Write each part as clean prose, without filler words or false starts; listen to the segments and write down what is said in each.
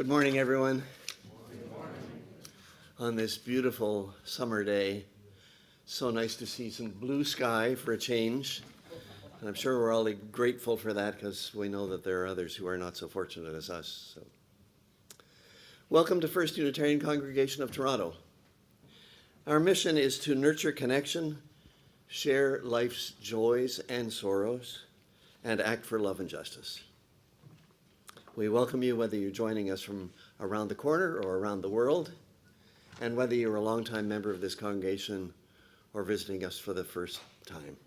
Good morning, everyone. On this beautiful summer day, so nice to see some blue sky for a change. And I'm sure we're all grateful for that because we know that there are others who are not so fortunate as us. So, welcome to First Unitarian Congregation of Toronto. Our mission is to nurture connection, share life's joys and sorrows, and act for love and justice. We welcome you whether you're joining us from around the corner or around the world, and whether you're a longtime member of this congregation or visiting us for the first time.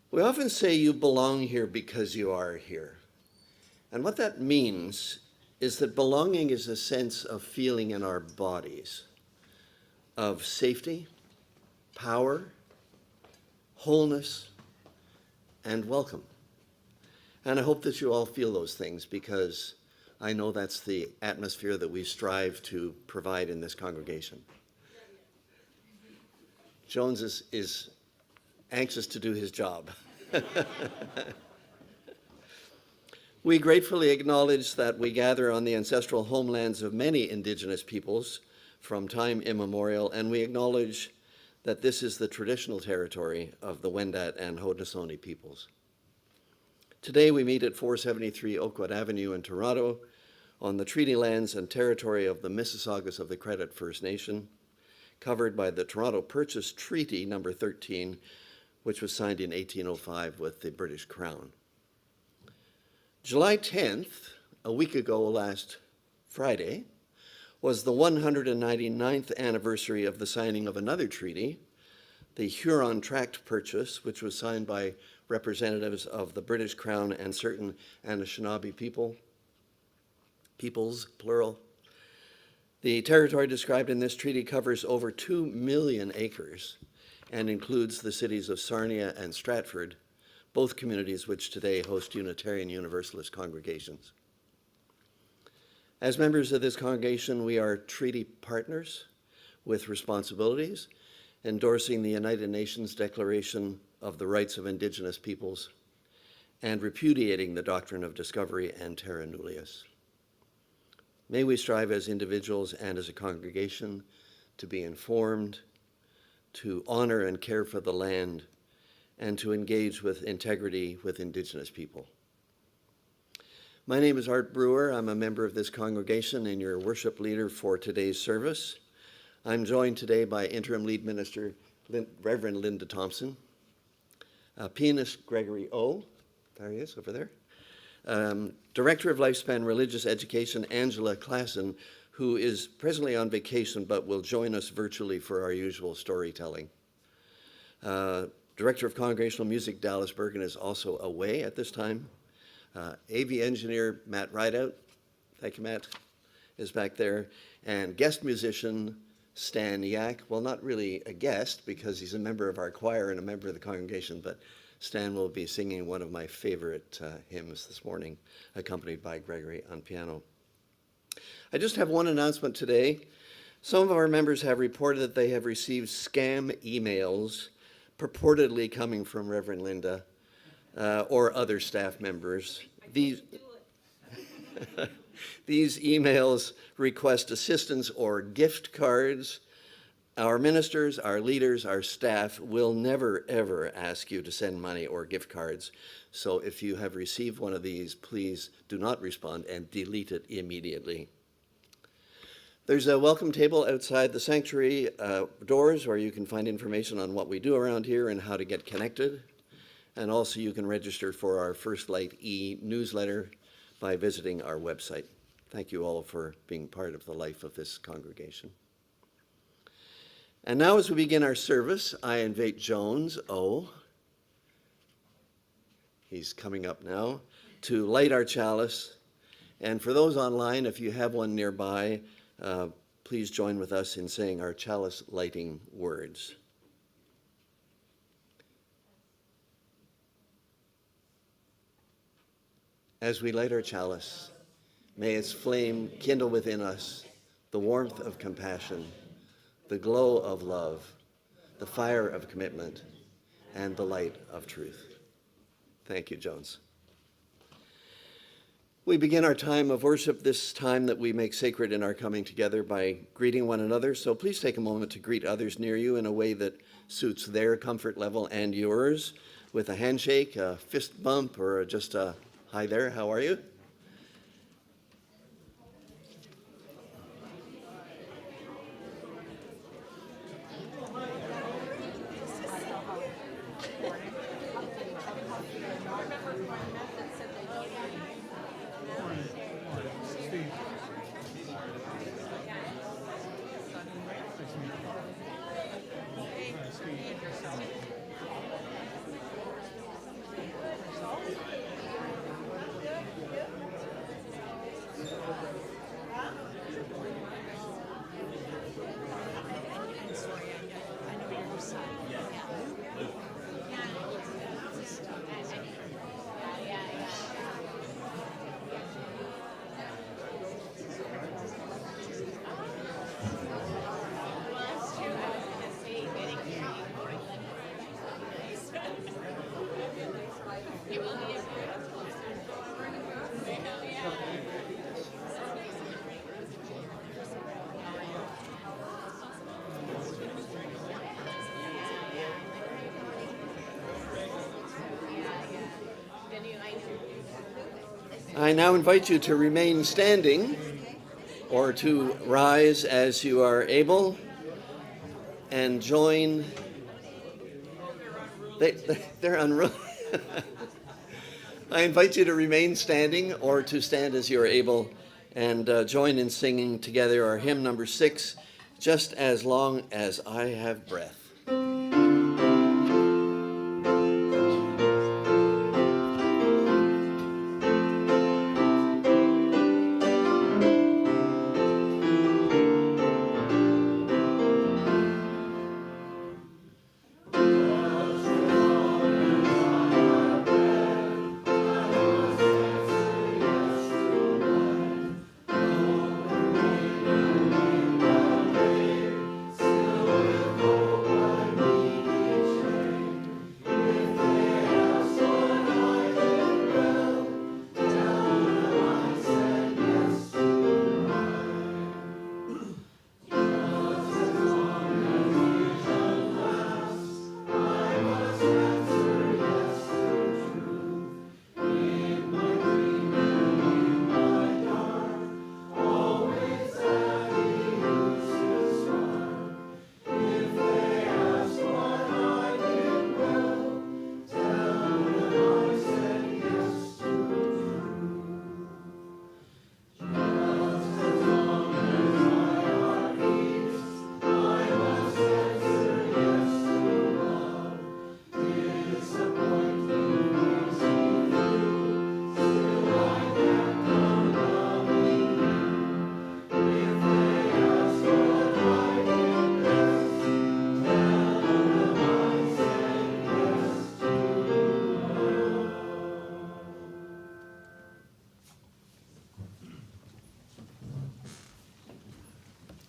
We often say you belong here because you are here. And what that means is that belonging is a sense of feeling in our bodies, of safety, power, wholeness, and welcome. And I hope that you all feel those things because I know that's the atmosphere that we strive to provide in this congregation. Jones is anxious to do his job. We gratefully acknowledge that we gather on the ancestral homelands of many Indigenous peoples from time immemorial, and we acknowledge that this is the traditional territory of the Wendat and Haudenosaunee peoples. Today we meet at 473 Oakwood Avenue in Toronto on the treaty lands and territory of the Mississaugas of the Credit First Nation, covered by the Toronto Purchase Treaty number 13, which was signed in 1805 with the British Crown. July 10th, a week ago last Friday, was the 199th anniversary of the signing of another treaty, the Huron Tract Purchase, which was signed by representatives of the British Crown and certain Anishinaabe peoples, plural. The territory described in this treaty covers over 2 million acres and includes the cities of Sarnia and Stratford, both communities which today host Unitarian Universalist congregations. As members of this congregation, we are treaty partners with responsibilities, endorsing the United Nations Declaration of the Rights of Indigenous Peoples and repudiating the doctrine of discovery and terra nullius. May we strive as individuals and as a congregation to be informed, to honor and care for the land, and to engage with integrity with Indigenous people. My name is Art Brewer. I'm a member of this congregation and your worship leader for today's service. I'm joined today by Interim Lead Minister Reverend Linda Thompson, pianist Gregory O, there he is over there, Director of Lifespan Religious Education Angela Klassen, who is presently on vacation but will join us virtually for our usual storytelling. Director of Congregational Music Dallas Bergen is also away at this time. AV engineer Matt Rideout, thank you Matt, is back there, and guest musician Stan Yak. Well, not really a guest because he's a member of our choir and a member of the congregation, but Stan will be singing one of my favorite hymns this morning, accompanied by Gregory on piano. I just have one announcement today. Some of our members have reported that they have received scam emails purportedly coming from Reverend Linda or other staff members. These emails request assistance or gift cards. Our ministers, our leaders, our staff will never, ever ask you to send money or gift cards. So if you have received one of these, please do not respond and delete it immediately. There's a welcome table outside the sanctuary doors where you can find information on what we do around here and how to get connected. And also you can register for our First Light e-newsletter by visiting our website. Thank you all for being part of the life of this congregation. And now as we begin our service, I invite Jones O, he's coming up now, to light our chalice. And for those online, if you have one nearby, please join with us in saying our chalice lighting words. As we light our chalice, may its flame kindle within us the warmth of compassion, the glow of love, the fire of commitment, and the light of truth. Thank you, Jones. We begin our time of worship, this time that we make sacred in our coming together, by greeting one another. So please take a moment to greet others near you in a way that suits their comfort level and yours, with a handshake, a fist bump, or just a hi there, how are you? I now invite you to remain standing or to rise as you are able and join. They're unruly. I invite you to remain standing or to stand as you are able and join in singing together our hymn number 6, Just As Long As I Have Breath.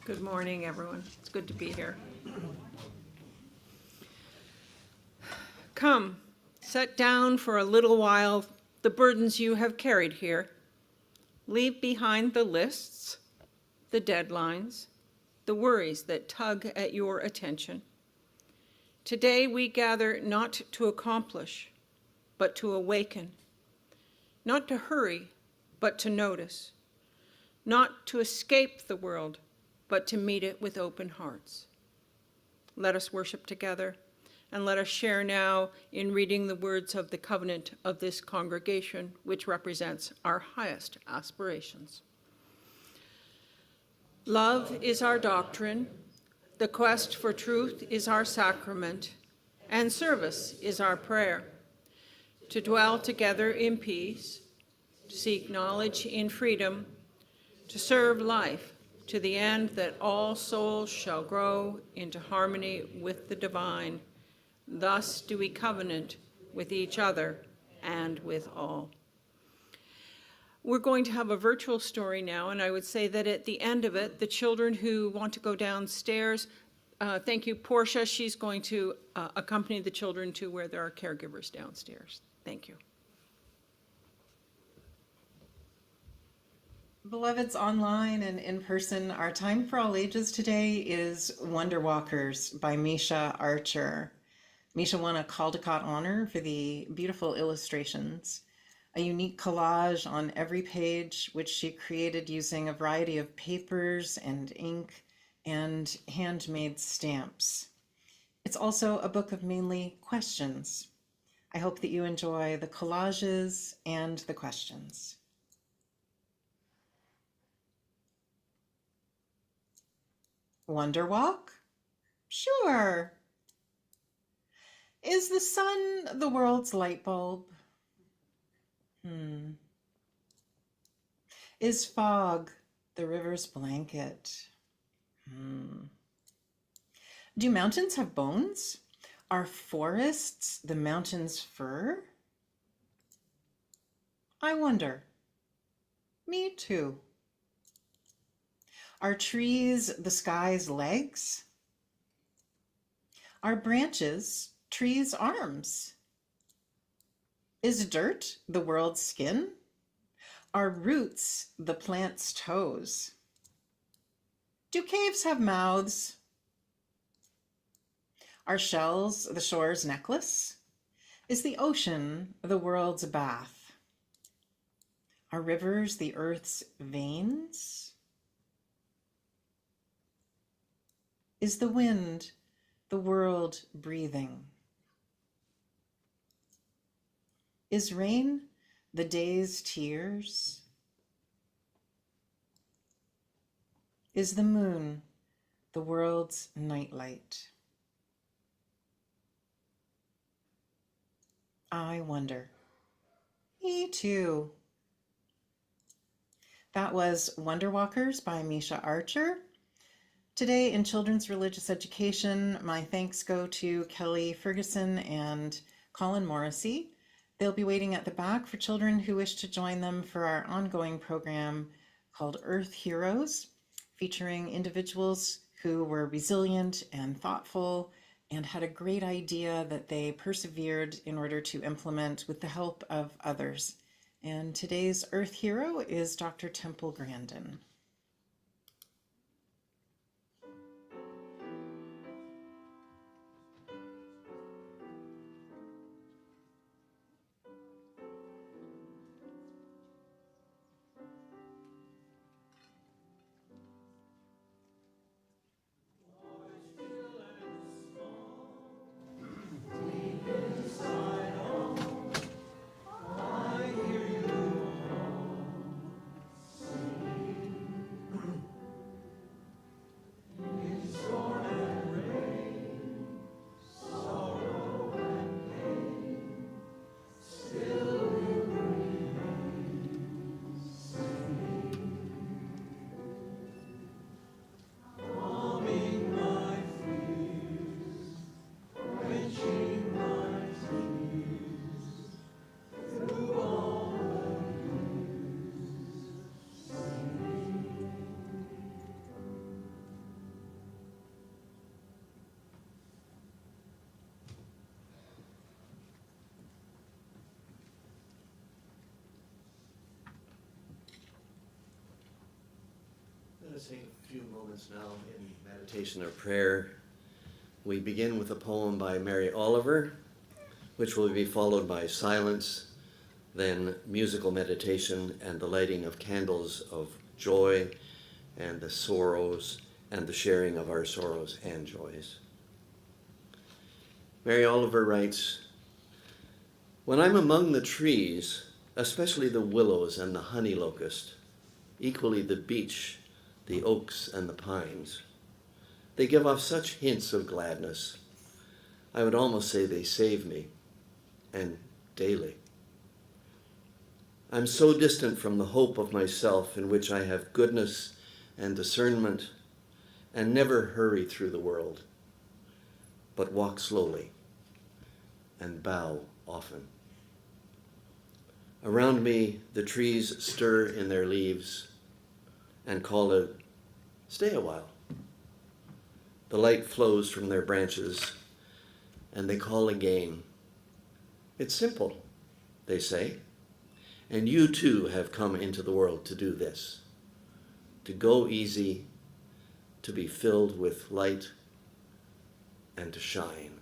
Good morning, everyone. It's good to be here. Come, set down for a little while the burdens you have carried here. Leave behind the lists, the deadlines, the worries that tug at your attention. Today we gather not to accomplish, but to awaken. Not to hurry, but to notice. Not to escape the world, but to meet it with open hearts. Let us worship together, and let us share now in reading the words of the covenant of this congregation, which represents our highest aspirations. Love is our doctrine, the quest for truth is our sacrament, and service is our prayer. To dwell together in peace, to seek knowledge in freedom, to serve life, to the end that all souls shall grow into harmony with the divine. Thus do we covenant with each other and with all. We're going to have a virtual story now, and I would say that at the end of it, the children who want to go downstairs, thank you, Portia, she's going to accompany the children to where there are caregivers downstairs. Thank you. Beloveds online and in person, our time for all ages today is Wonder Walkers by Misha Archer. Misha won a Caldecott honor for the beautiful illustrations, a unique collage on every page, which she created using a variety of papers and ink and handmade stamps. It's also a book of mainly questions. I hope that you enjoy the collages and the questions. Wonder Walk? Sure. Is the sun the world's light bulb? Is fog the river's blanket? Do mountains have bones? Are forests the mountain's fur? I wonder. Me too. Are trees the sky's legs? Are branches trees' arms? Is dirt the world's skin? Are roots the plant's toes? Do caves have mouths? Are shells the shore's necklace? Is the ocean the world's bath? Are rivers the earth's veins? Is the wind the world breathing? Is rain the day's tears? Is the moon the world's nightlight? I wonder. Me too. That was Wonder Walkers by Misha Archer. Today in Children's Religious Education, my thanks go to Kelly Ferguson and Colin Morrissey. They'll be waiting at the back for children who wish to join them for our ongoing program called Earth Heroes, featuring individuals who were resilient and thoughtful and had a great idea that they persevered in order to implement with the help of others. And today's Earth Hero is Dr. Temple Grandin. Let us take a few moments now in meditation or prayer. We begin with a poem by Mary Oliver, which will be followed by silence, then musical meditation and the lighting of candles of joy and the sorrows and the sharing of our sorrows and joys. Mary Oliver writes, "When I'm among the trees, especially the willows and the honey locust, equally the beech, the oaks and the pines, they give off such hints of gladness. I would almost say they save me, and daily. I'm so distant from the hope of myself in which I have goodness and discernment and never hurry through the world, but walk slowly and bow often. Around me, the trees stir in their leaves and call it, 'Stay a while.' The light flows from their branches and they call again. 'It's simple,' they say, 'and you too have come into the world to do this.' to go easy, to be filled with light, and to shine.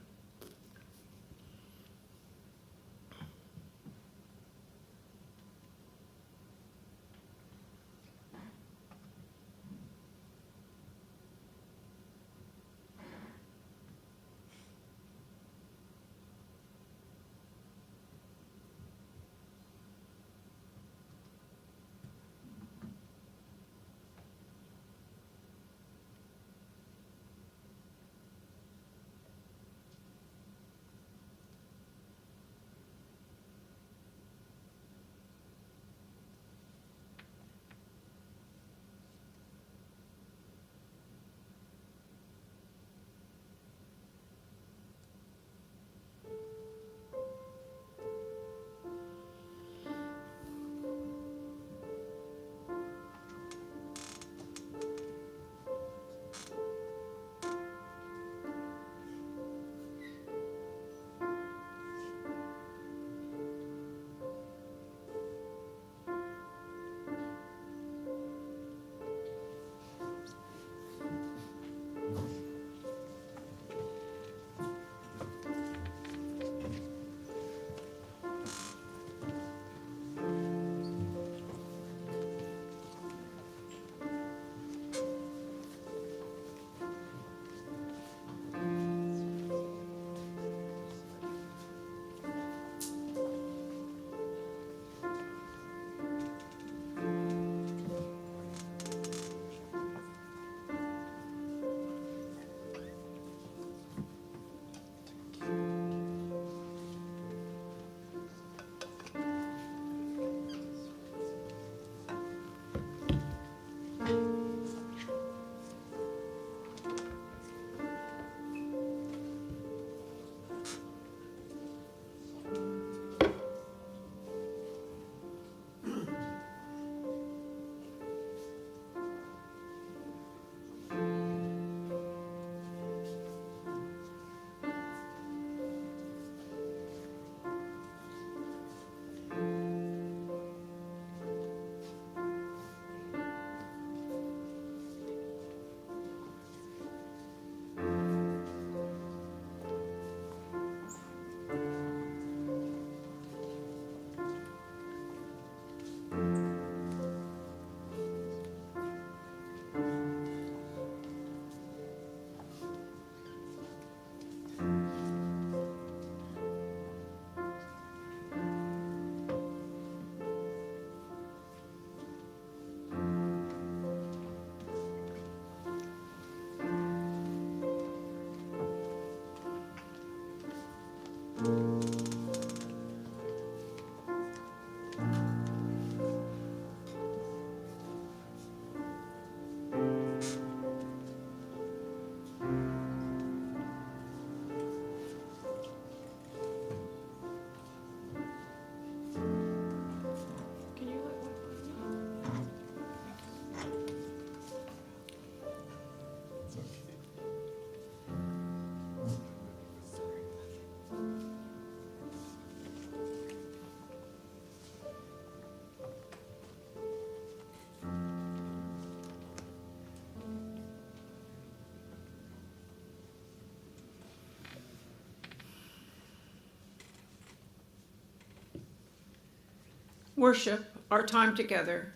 Worship, our time together,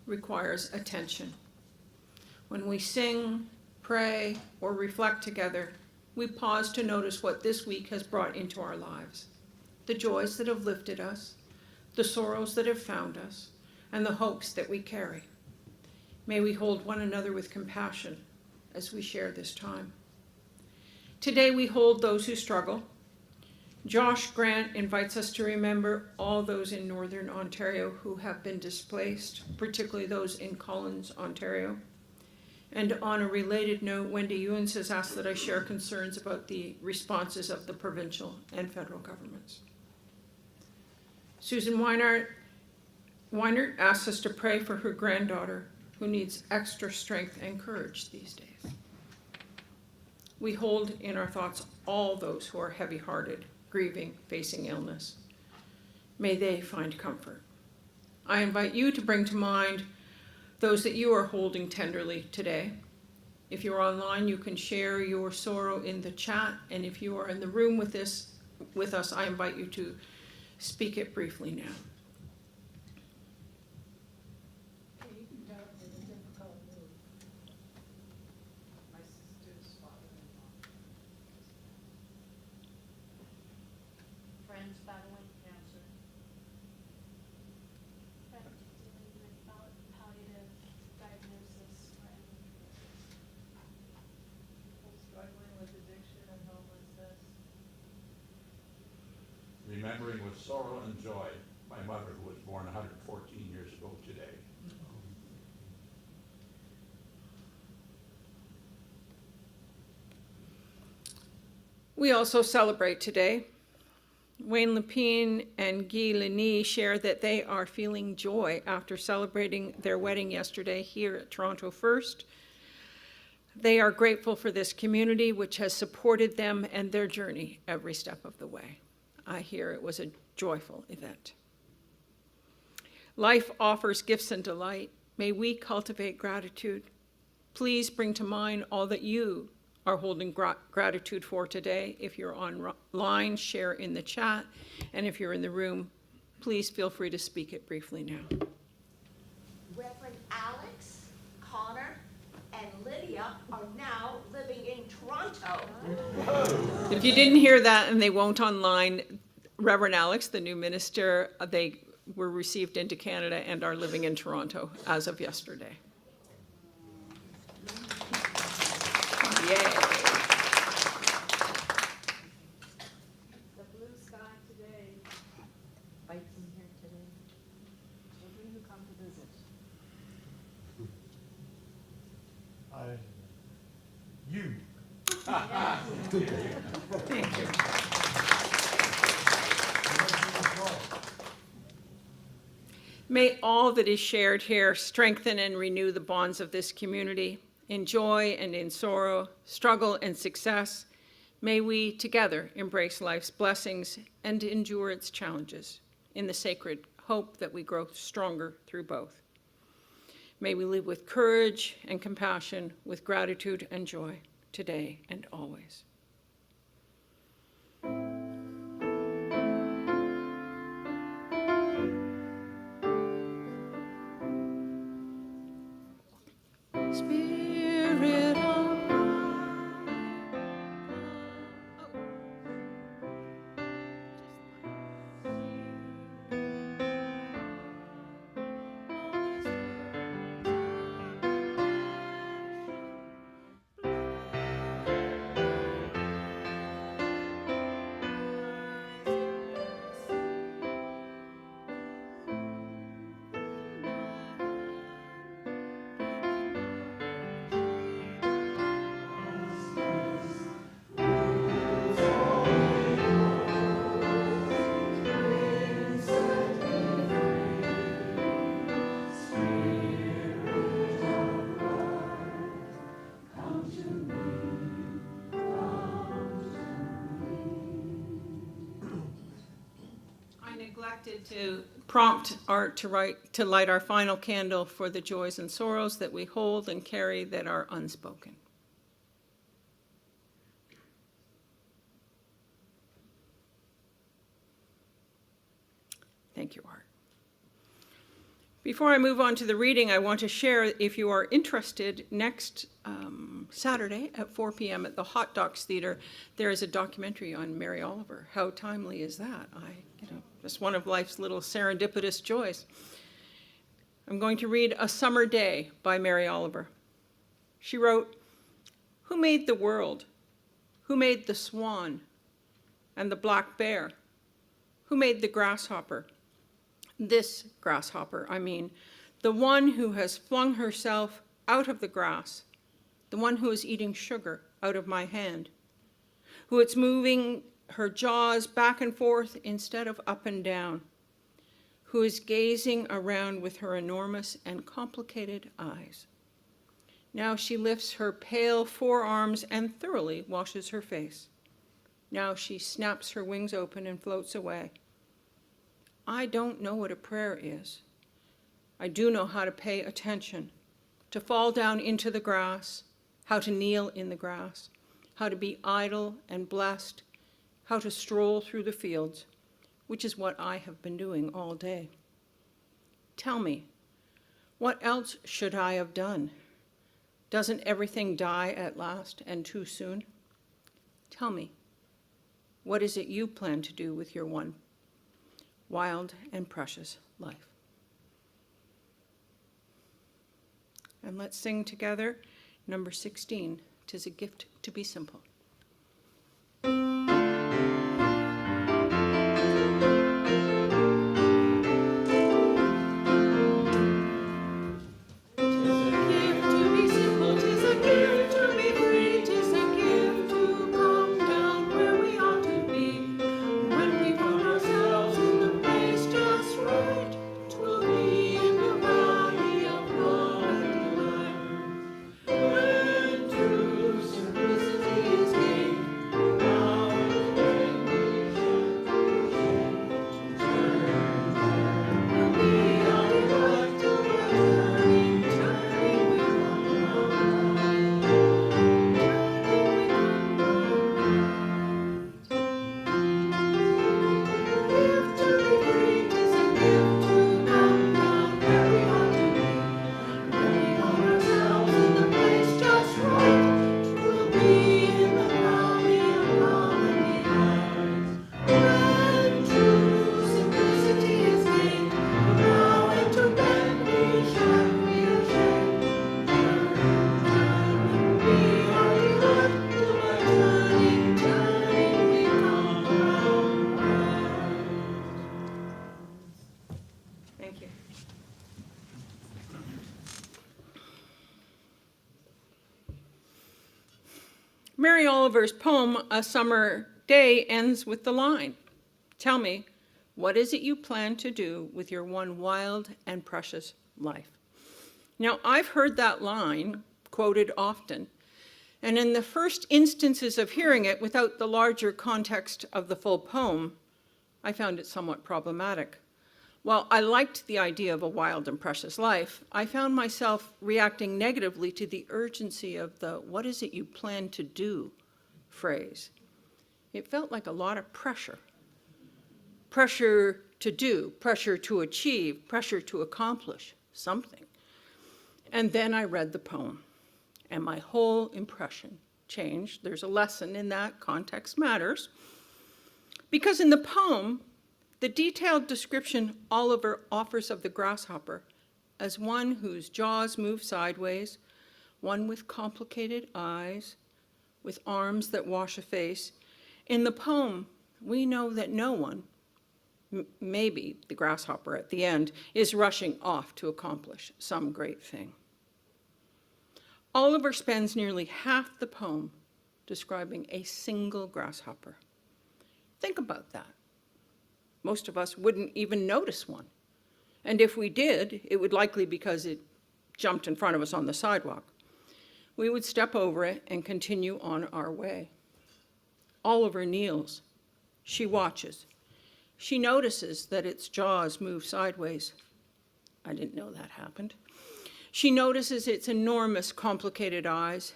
requires attention. When we sing, pray, or reflect together, we pause to notice what this week has brought into our lives, the joys that have lifted us, the sorrows that have found us, and the hopes that we carry. May we hold one another with compassion as we share this time. Today we hold those who struggle. Josh Grant invites us to remember all those in Northern Ontario who have been displaced, particularly those in Collins, Ontario. And on a related note, Wendy Ewens has asked that I share concerns about the responses of the provincial and federal governments. Susan Weinert asks us to pray for her granddaughter who needs extra strength and courage these days. We hold in our thoughts all those who are heavy-hearted, grieving, facing illness. May they find comfort. I invite you to bring to mind those that you are holding tenderly today. If you're online, you can share your sorrow in the chat, and if you are in the room with us, I invite you to speak it briefly now. Friends battling cancer. Friends dealing with palliative diagnosis or people struggling with addiction and homelessness. Remembering with sorrow and joy my mother, who was born 114 years ago today. We also celebrate today. Wayne Lepine and Guy Lenny share that they are feeling joy after celebrating their wedding yesterday here at Toronto First. They are grateful for this community, which has supported them and their journey every step of the way. I hear it was a joyful event. Life offers gifts and delight. May we cultivate gratitude. Please bring to mind all that you are holding gratitude for today. If you're online, share in the chat. And if you're in the room, please feel free to speak it briefly now. Reverend Alex, Connor, and Lydia are now living in Toronto. If you didn't hear that and they won't online, Reverend Alex, the new minister, they were received into Canada and are living in Toronto as of yesterday. Yay. The blue sky today bites in here today. Children who come to visit. Thank you. May all that is shared here strengthen and renew the bonds of this community. In joy and in sorrow, struggle and success, may we together embrace life's blessings and endure its challenges in the sacred hope that we grow stronger through both. May we live with courage and compassion, with gratitude and joy, today and always. Spirit of to prompt Art to light our final candle for the joys and sorrows that we hold and carry that are unspoken. Thank you, Art. Before I move on to the reading, I want to share, if you are interested, next Saturday at 4 p.m. at the Hot Docs Theater, there is a documentary on Mary Oliver. How timely is that? Just one of life's little serendipitous joys. I'm going to read A Summer Day by Mary Oliver. She wrote, "Who made the world? Who made the swan and the black bear? Who made the grasshopper? This grasshopper, I mean, the one who has flung herself out of the grass, the one who is eating sugar out of my hand, who is moving her jaws back and forth instead of up and down, who is gazing around with her enormous and complicated eyes. Now she lifts her pale forearms and thoroughly washes her face. Now she snaps her wings open and floats away. I don't know what a prayer is, I do know how to pay attention, to fall down into the grass, how to kneel in the grass, how to be idle and blessed, how to stroll through the fields, which is what I have been doing all day. Tell me, what else should I have done? Doesn't everything die at last and too soon? Tell me, what is it you plan to do with your one wild and precious life? And let's sing together number 16, "'Tis a Gift to Be Simple." Thank you. Mary Oliver's poem, "A Summer Day," ends with the line, "Tell me, what is it you plan to do with your one wild and precious life?" Now, I've heard that line quoted often, and in the first instances of hearing it without the larger context of the full poem, I found it somewhat problematic. While I liked the idea of a wild and precious life, I found myself reacting negatively to the urgency of the "what is it you plan to do" phrase. It felt like a lot of pressure. Pressure to do, pressure to achieve, pressure to accomplish something. And then I read the poem, and my whole impression changed. There's a lesson in that, context matters. Because in the poem, the detailed description Oliver offers of the grasshopper as one whose jaws move sideways, one with complicated eyes, with arms that wash a face. In the poem, we know that no one, maybe the grasshopper at the end, is rushing off to accomplish some great thing. Oliver spends nearly half the poem describing a single grasshopper. Think about that. Most of us wouldn't even notice one. And if we did, it would likely be because it jumped in front of us on the sidewalk. We would step over it and continue on our way. Oliver kneels. She watches. She notices that its jaws move sideways. I didn't know that happened. She notices its enormous, complicated eyes.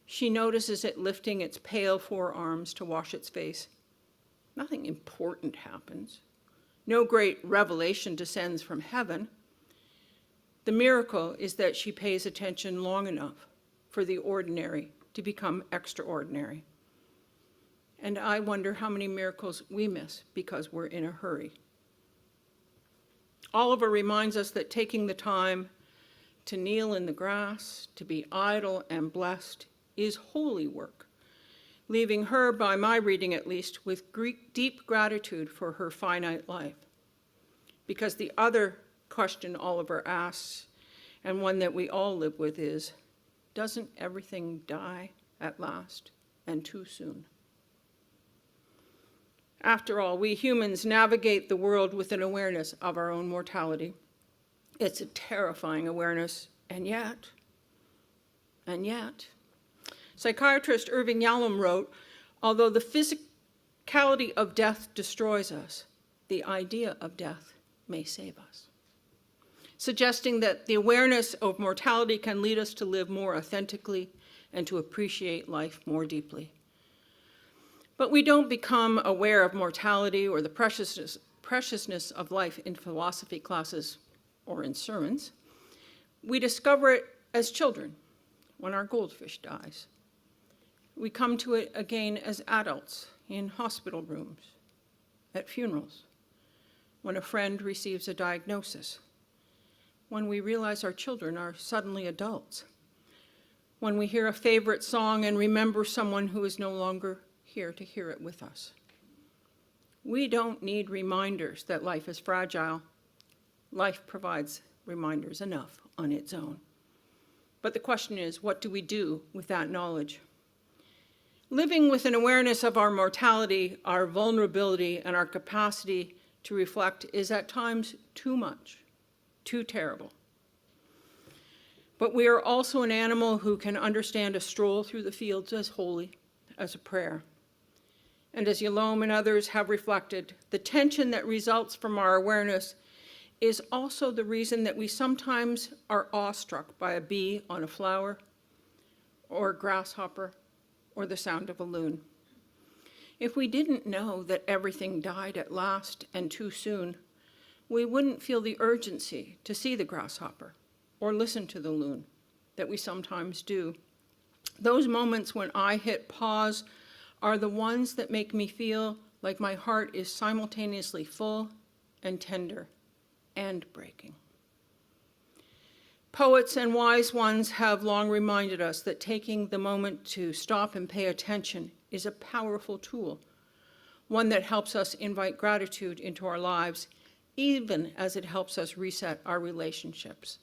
She notices it lifting its pale forearms to wash its face. Nothing important happens. No great revelation descends from heaven. The miracle is that she pays attention long enough for the ordinary to become extraordinary. And I wonder how many miracles we miss because we're in a hurry. Oliver reminds us that taking the time to kneel in the grass, to be idle and blessed, is holy work, leaving her, by my reading at least, with deep gratitude for her finite life. Because the other question Oliver asks, and one that we all live with, is, doesn't everything die at last and too soon? After all, we humans navigate the world with an awareness of our own mortality. It's a terrifying awareness, and yet, psychiatrist Irving Yalom wrote, although the physicality of death destroys us, the idea of death may save us. suggesting that the awareness of mortality can lead us to live more authentically and to appreciate life more deeply. But we don't become aware of mortality or the preciousness of life in philosophy classes or in sermons. We discover it as children when our goldfish dies. We come to it again as adults in hospital rooms, at funerals, when a friend receives a diagnosis, when we realize our children are suddenly adults, when we hear a favorite song and remember someone who is no longer here to hear it with us. We don't need reminders that life is fragile. Life provides reminders enough on its own. But the question is, what do we do with that knowledge? Living with an awareness of our mortality, our vulnerability, and our capacity to reflect is at times too much, too terrible. But we are also an animal who can understand a stroll through the fields as holy as a prayer. And as Yalom and others have reflected, the tension that results from our awareness is also the reason that we sometimes are awestruck by a bee on a flower, or a grasshopper, or the sound of a loon. If we didn't know that everything died at last and too soon, we wouldn't feel the urgency to see the grasshopper or listen to the loon that we sometimes do. Those moments when I hit pause are the ones that make me feel like my heart is simultaneously full and tender and breaking. Poets and wise ones have long reminded us that taking the moment to stop and pay attention is a powerful tool, one that helps us invite gratitude into our lives, even as it helps us reset our relationships,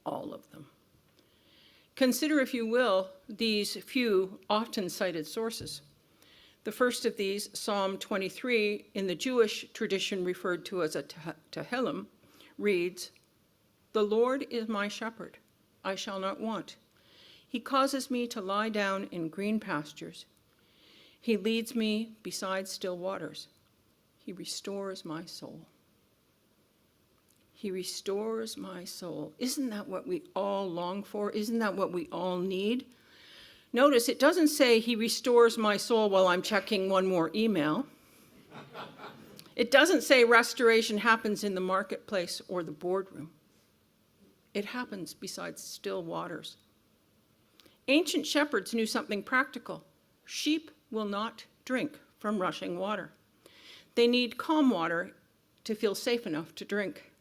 all of them. Consider, if you will, these few often cited sources. The first of these, Psalm 23, in the Jewish tradition referred to as a Tehillim, reads, "The Lord is my shepherd, I shall not want. He causes me to lie down in green pastures. He leads me beside still waters. He restores my soul." He restores my soul. Isn't that what we all long for? Isn't that what we all need? Notice it doesn't say he restores my soul while I'm checking one more email. It doesn't say restoration happens in the marketplace or the boardroom. It happens beside still waters. Ancient shepherds knew something practical. Sheep will not drink from rushing water. They need calm water to feel safe enough to drink.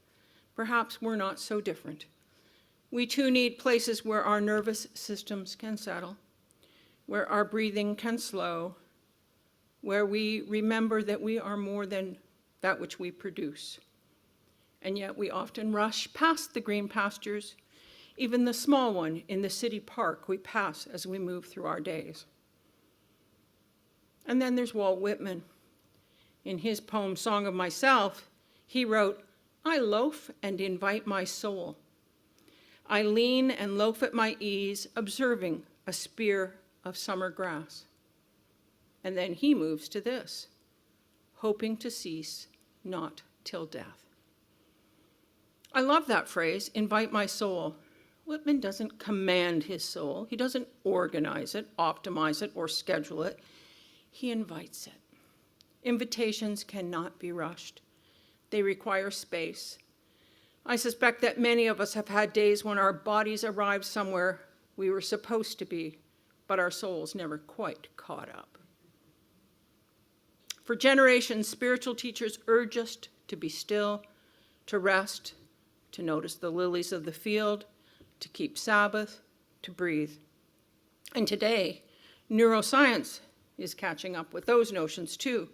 Perhaps we're not so different. We too need places where our nervous systems can settle, where our breathing can slow, where we remember that we are more than that which we produce. And yet we often rush past the green pastures, even the small one in the city park we pass as we move through our days. And then there's Walt Whitman. In his poem, Song of Myself, he wrote, "I loaf and invite my soul. I lean and loaf at my ease, observing a spear of summer grass." And then he moves to this, "hoping to cease, not till death." I love that phrase, invite my soul. Whitman doesn't command his soul. He doesn't organize it, optimize it, or schedule it. He invites it. Invitations cannot be rushed. They require space. I suspect that many of us have had days when our bodies arrived somewhere we were supposed to be, but our souls never quite caught up. For generations, spiritual teachers urge us to be still, to rest, to notice the lilies of the field, to keep Sabbath, to breathe. And today, neuroscience is catching up with those notions too.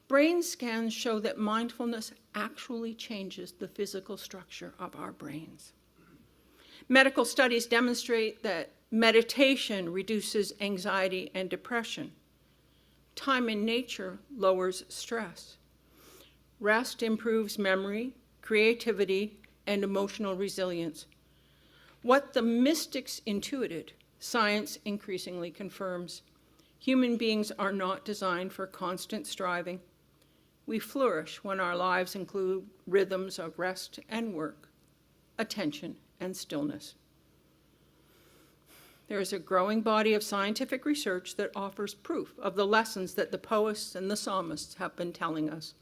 Brain scans show that mindfulness actually changes the physical structure of our brains. Medical studies demonstrate that meditation reduces anxiety and depression. Time in nature lowers stress. Rest improves memory, creativity, and emotional resilience. What the mystics intuited, science increasingly confirms. Human beings are not designed for constant striving. We flourish when our lives include rhythms of rest and work, attention, and stillness. There is a growing body of scientific research that offers proof of the lessons that the poets and the psalmists have been telling us.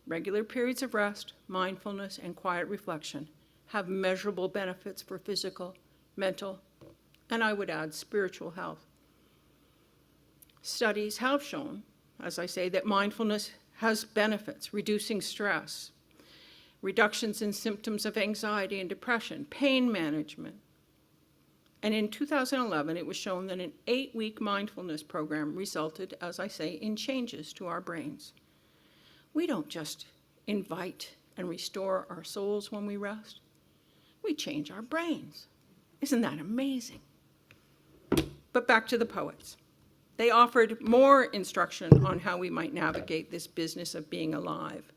Regular periods of rest, mindfulness, and quiet reflection have measurable benefits for physical, mental, and I would add spiritual health. Studies have shown, as I say, that mindfulness has benefits, reducing stress, reductions in symptoms of anxiety and depression, pain management. And in 2011, it was shown that an 8-week mindfulness program resulted, as I say, in changes to our brains. We don't just invite and restore our souls when we rest. We change our brains. Isn't that amazing? But back to the poets. They offered more instruction on how we might navigate this business of being alive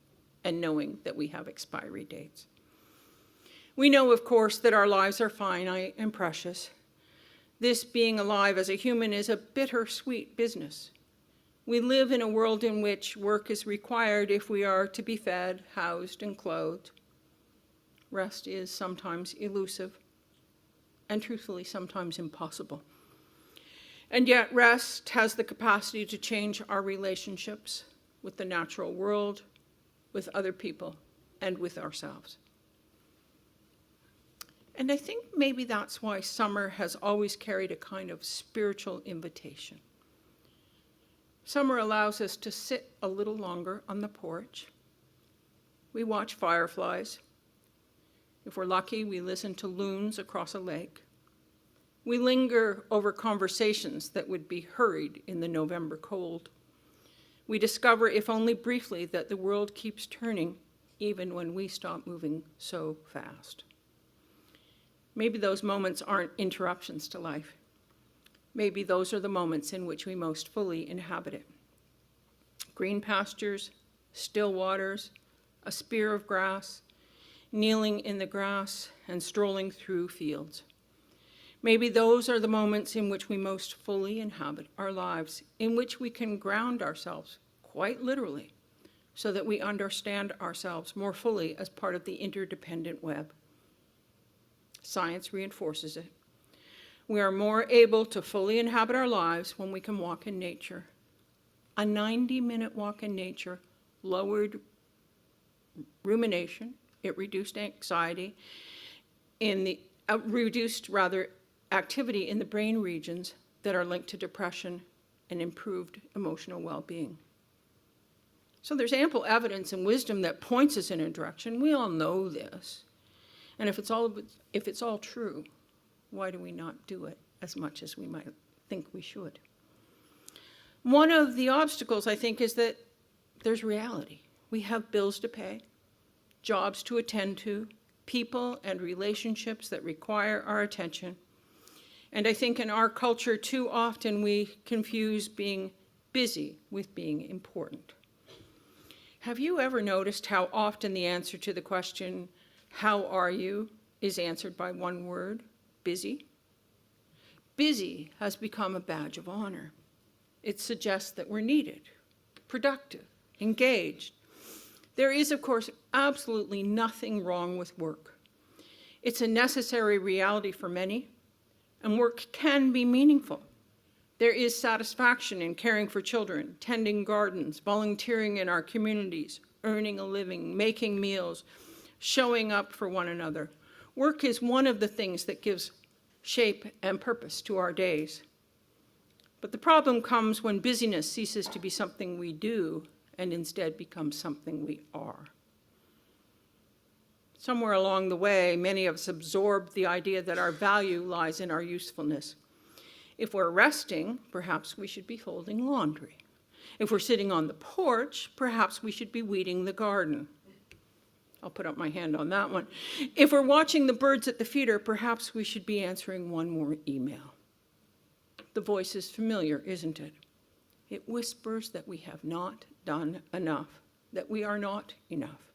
and knowing that we have expiry dates. We know, of course, that our lives are finite and precious. This being alive as a human is a bittersweet business. We live in a world in which work is required if we are to be fed, housed, and clothed. Rest is sometimes elusive, and truthfully, sometimes impossible. And yet, rest has the capacity to change our relationships with the natural world, with other people, and with ourselves. And I think maybe that's why summer has always carried a kind of spiritual invitation. Summer allows us to sit a little longer on the porch. We watch fireflies. If we're lucky, we listen to loons across a lake. We linger over conversations that would be hurried in the November cold. We discover, if only briefly, that the world keeps turning even when we stop moving so fast. Maybe those moments aren't interruptions to life. Maybe those are the moments in which we most fully inhabit it. Green pastures, still waters, a spear of grass, kneeling in the grass and strolling through fields. Maybe those are the moments in which we most fully inhabit our lives, in which we can ground ourselves, quite literally, so that we understand ourselves more fully as part of the interdependent web. Science reinforces it. We are more able to fully inhabit our lives when we can walk in nature. A 90-minute walk in nature lowered rumination, it reduced anxiety, reduced activity in the brain regions that are linked to depression and improved emotional well-being. So there's ample evidence and wisdom that points us in a direction. We all know this. And if it's all true, why do we not do it as much as we might think we should? One of the obstacles, I think, is that there's reality. We have bills to pay, jobs to attend to, people and relationships that require our attention. And I think in our culture, too often we confuse being busy with being important. Have you ever noticed how often the answer to the question, "How are you?" is answered by one word, busy? Busy has become a badge of honor. It suggests that we're needed, productive, engaged. There is, of course, absolutely nothing wrong with work. It's a necessary reality for many, and work can be meaningful. There is satisfaction in caring for children, tending gardens, volunteering in our communities, earning a living, making meals, showing up for one another. Work is one of the things that gives shape and purpose to our days. But the problem comes when busyness ceases to be something we do and instead becomes something we are. Somewhere along the way, many of us absorbed the idea that our value lies in our usefulness. If we're resting, perhaps we should be folding laundry. If we're sitting on the porch, perhaps we should be weeding the garden. I'll put up my hand on that one. If we're watching the birds at the feeder, perhaps we should be answering one more email. The voice is familiar, isn't it? It whispers that we have not done enough, that we are not enough.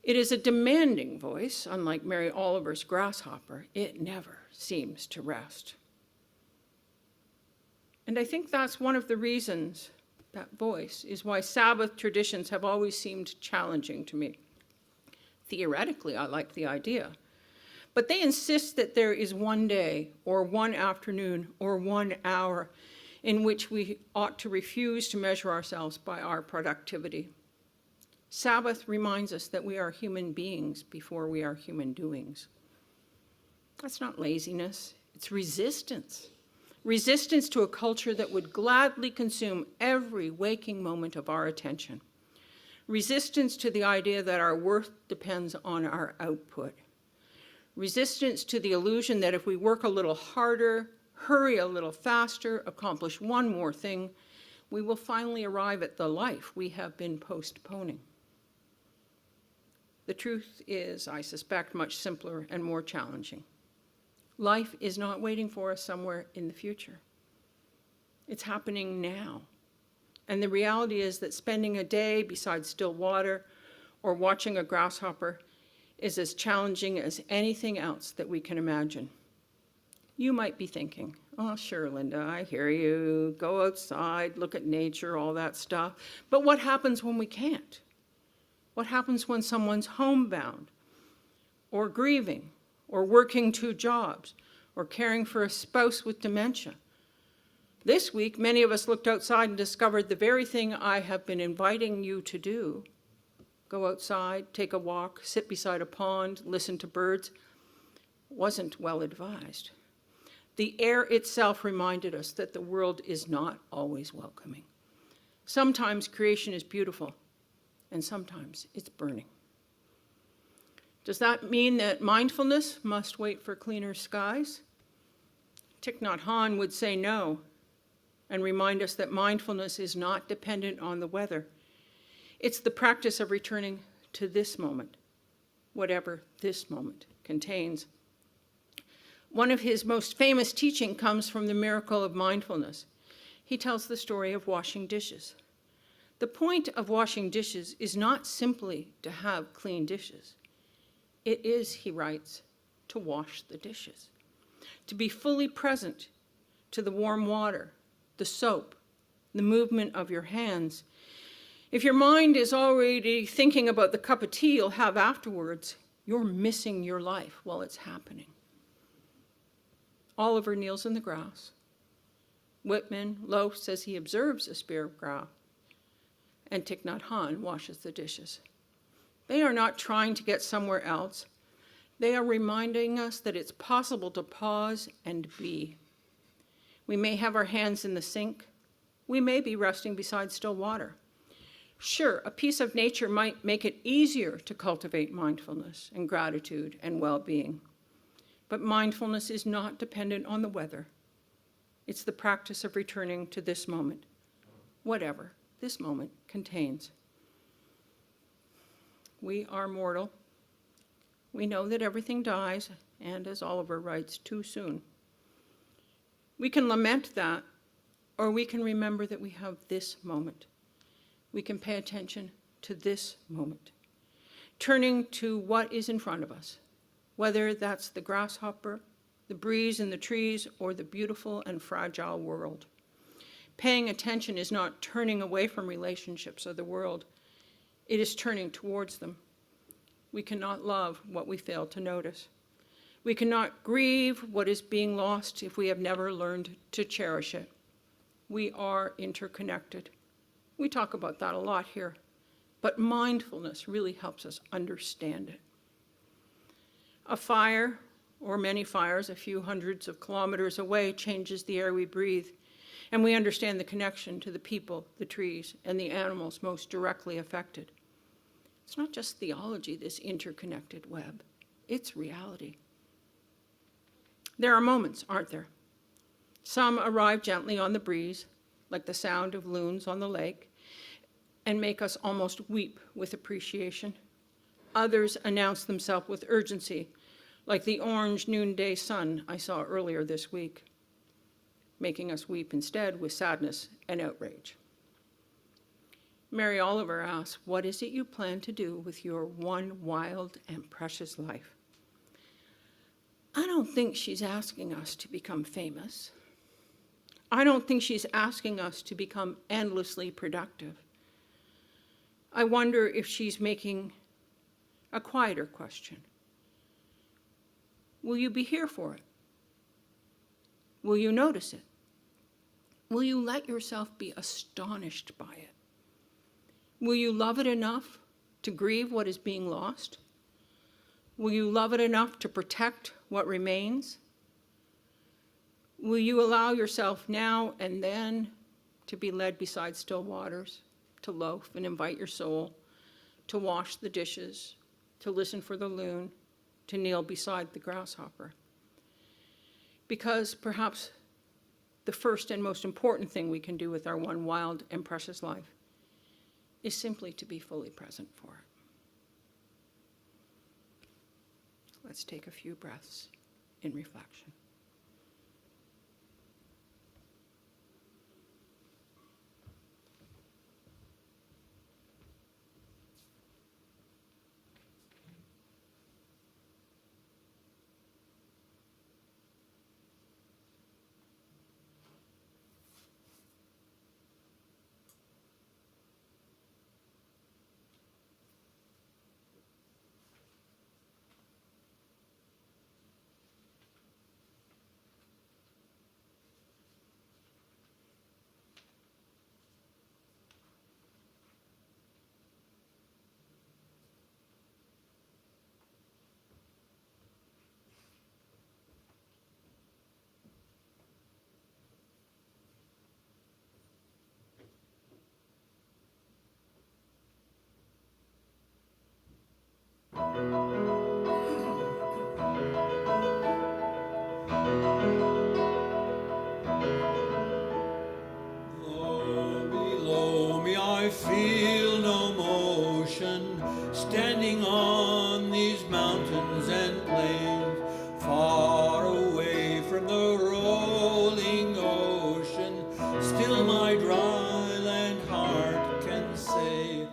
It is a demanding voice, unlike Mary Oliver's grasshopper. It never seems to rest. And I think that's one of the reasons, that voice, is why Sabbath traditions have always seemed challenging to me. Theoretically, I like the idea. But they insist that there is one day, or one afternoon, or 1 hour in which we ought to refuse to measure ourselves by our productivity. Sabbath reminds us that we are human beings before we are human doings. That's not laziness, it's resistance. Resistance to a culture that would gladly consume every waking moment of our attention. Resistance to the idea that our worth depends on our output. Resistance to the illusion that if we work a little harder, hurry a little faster, accomplish one more thing, we will finally arrive at the life we have been postponing. The truth is, I suspect, much simpler and more challenging. Life is not waiting for us somewhere in the future. It's happening now. And the reality is that spending a day beside still water or watching a grasshopper is as challenging as anything else that we can imagine. You might be thinking, oh, sure, Linda, I hear you. Go outside, look at nature, all that stuff. But what happens when we can't? What happens when someone's homebound, or grieving, or working 2 jobs, or caring for a spouse with dementia? This week, many of us looked outside and discovered the very thing I have been inviting you to do. Go outside, take a walk, sit beside a pond, listen to birds. Wasn't well advised. The air itself reminded us that the world is not always welcoming. Sometimes creation is beautiful, and sometimes it's burning. Does that mean that mindfulness must wait for cleaner skies? Thich Nhat Hanh would say no, and remind us that mindfulness is not dependent on the weather. It's the practice of returning to this moment, whatever this moment contains. One of his most famous teaching comes from the miracle of mindfulness. He tells the story of washing dishes. The point of washing dishes is not simply to have clean dishes. It is, he writes, to wash the dishes, to be fully present to the warm water, the soap, the movement of your hands. If your mind is already thinking about the cup of tea you'll have afterwards, you're missing your life while it's happening. Oliver kneels in the grass. Whitman loafs as he observes a spear of grass. And Thich Nhat Hanh washes the dishes. They are not trying to get somewhere else. They are reminding us that it's possible to pause and be. We may have our hands in the sink. We may be resting beside still water. Sure, a piece of nature might make it easier to cultivate mindfulness and gratitude and well-being. But mindfulness is not dependent on the weather. It's the practice of returning to this moment, whatever this moment contains. We are mortal. We know that everything dies, and as Oliver writes, too soon. We can lament that, or we can remember that we have this moment. We can pay attention to this moment, turning to what is in front of us, whether that's the grasshopper, the breeze in the trees, or the beautiful and fragile world. Paying attention is not turning away from relationships or the world. It is turning towards them. We cannot love what we fail to notice. We cannot grieve what is being lost if we have never learned to cherish it. We are interconnected. We talk about that a lot here, but mindfulness really helps us understand it. A fire, or many fires a few hundreds of kilometers away, changes the air we breathe, and we understand the connection to the people, the trees, and the animals most directly affected. It's not just theology, this interconnected web. It's reality. There are moments, aren't there? Some arrive gently on the breeze, like the sound of loons on the lake, and make us almost weep with appreciation. Others announce themselves with urgency, like the orange noonday sun I saw earlier this week, making us weep instead with sadness and outrage. Mary Oliver asks, what is it you plan to do with your one wild and precious life? I don't think she's asking us to become famous. I don't think she's asking us to become endlessly productive. I wonder if she's making a quieter question. Will you be here for it? Will you notice it? Will you let yourself be astonished by it? Will you love it enough to grieve what is being lost? Will you love it enough to protect what remains? Will you allow yourself now and then to be led beside still waters, to loaf and invite your soul, to wash the dishes, to listen for the loon, to kneel beside the grasshopper? Because perhaps the first and most important thing we can do with our one wild and precious life is simply to be fully present for it. Let's take a few breaths in reflection. Below me I feel no motion, standing on these mountains and plains, far away from the rolling ocean. Still my dry land heart can say,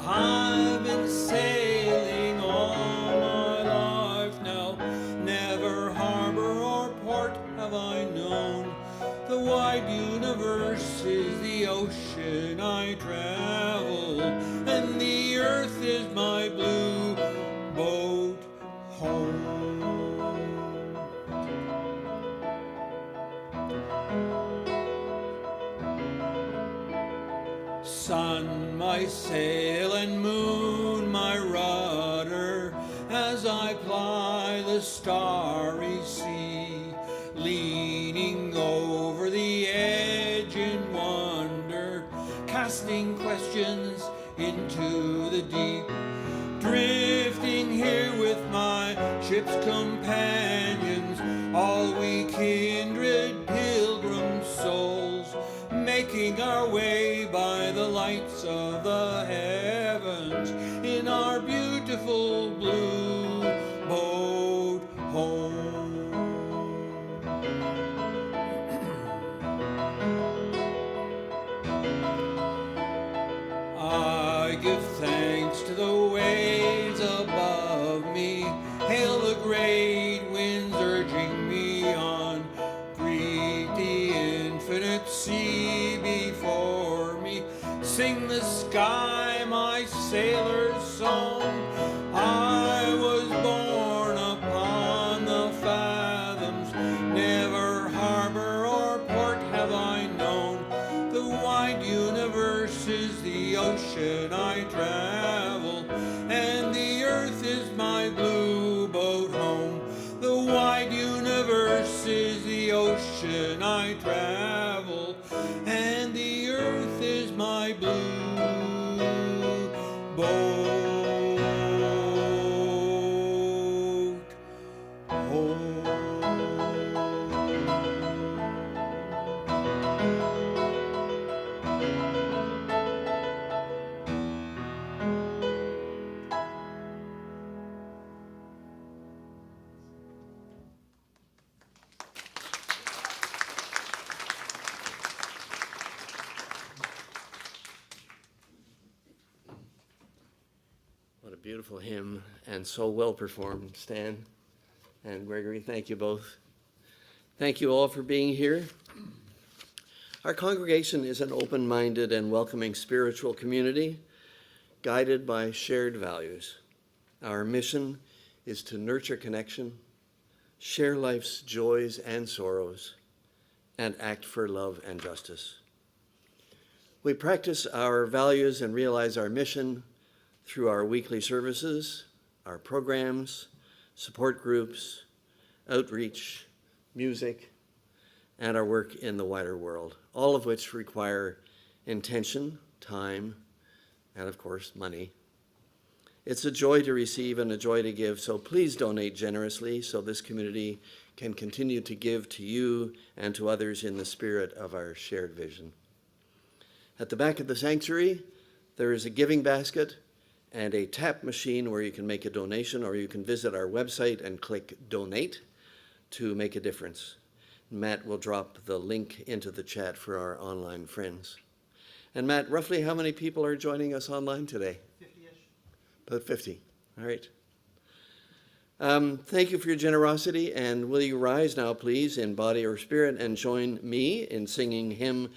I've been sailing all my life now, never harbor or port have I known. The wide universe is the ocean I travel, and the earth is my blue boat home. Sun, my sail, and moon, my rudder, as I ply the starry sea, leaning over the edge in wonder, casting questions into the deep, drifting here with my ship's companions, all we kindred pilgrim souls, making our way by the lights of the heavens in our beautiful blue boat home. I give thanks to the waves above me, hail the great winds urging me on, greet the infinite sea before me, sing the sky my sailor's song. I was born upon the fathoms, never harbor or port have I known. The wide universe is the ocean I travel, and the earth is my blue boat home. The wide universe is the ocean I travel, and the earth is my blue boat home. What a beautiful hymn, and so well performed, Stan and Gregory. Thank you both. Thank you all for being here. Our congregation is an open-minded and welcoming spiritual community guided by shared values. Our mission is to nurture connection, share life's joys and sorrows, and act for love and justice. We practice our values and realize our mission through our weekly services, our programs, support groups, outreach, music, and our work in the wider world, all of which require intention, time, and of course, money. It's a joy to receive and a joy to give, so please donate generously so this community can continue to give to you and to others in the spirit of our shared vision. At the back of the sanctuary, there is a giving basket and a tap machine where you can make a donation, or you can visit our website and click Donate to make a difference. Matt will drop the link into the chat for our online friends. And Matt, roughly how many people are joining us online today? 50-ish. About 50. All right. Thank you for your generosity, and will you rise now, please, in body or spirit, and join me in singing hymn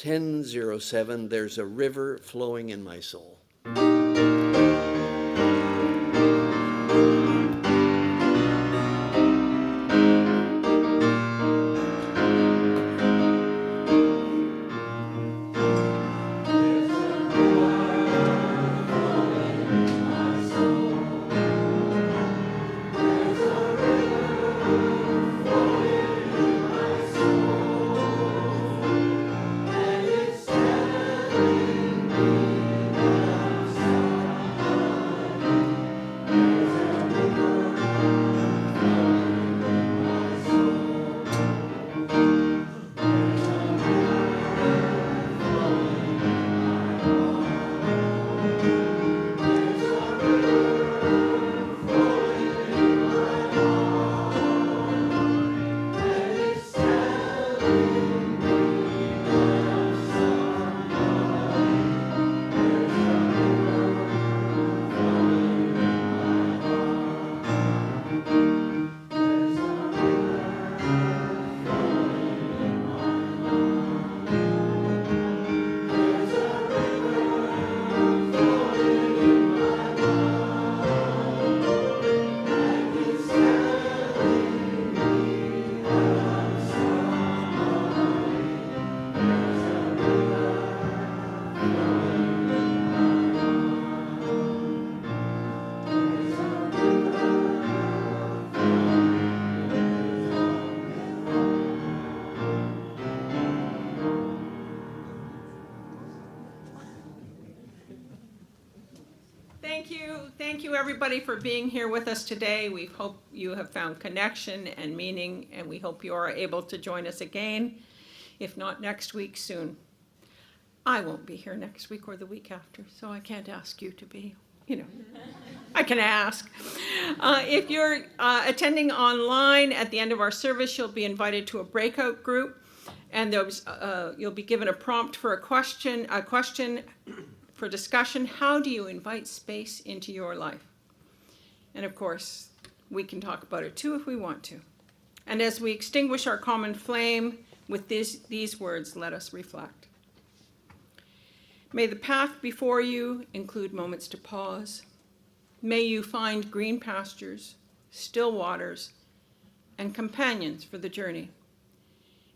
1007, There's a River Flowing in My Soul. Thank you everybody for being here with us today. We hope you have found connection and meaning, and we hope you are able to join us again, if not next week, soon. I won't be here next week or the week after, so I can't ask you to be, I can ask. If you're attending online, at the end of our service, you'll be invited to a breakout group, and you'll be given a prompt for a question for discussion. How do you invite space into your life? And of course, we can talk about it too if we want to. And as we extinguish our common flame with these words, let us reflect. May the path before you include moments to pause. May you find green pastures, still waters, and companions for the journey.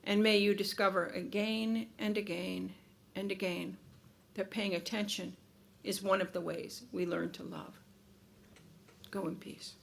And may you discover again and again and again that paying attention is one of the ways we learn to love. Go in peace.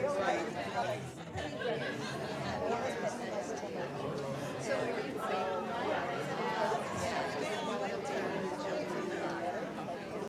Walkers.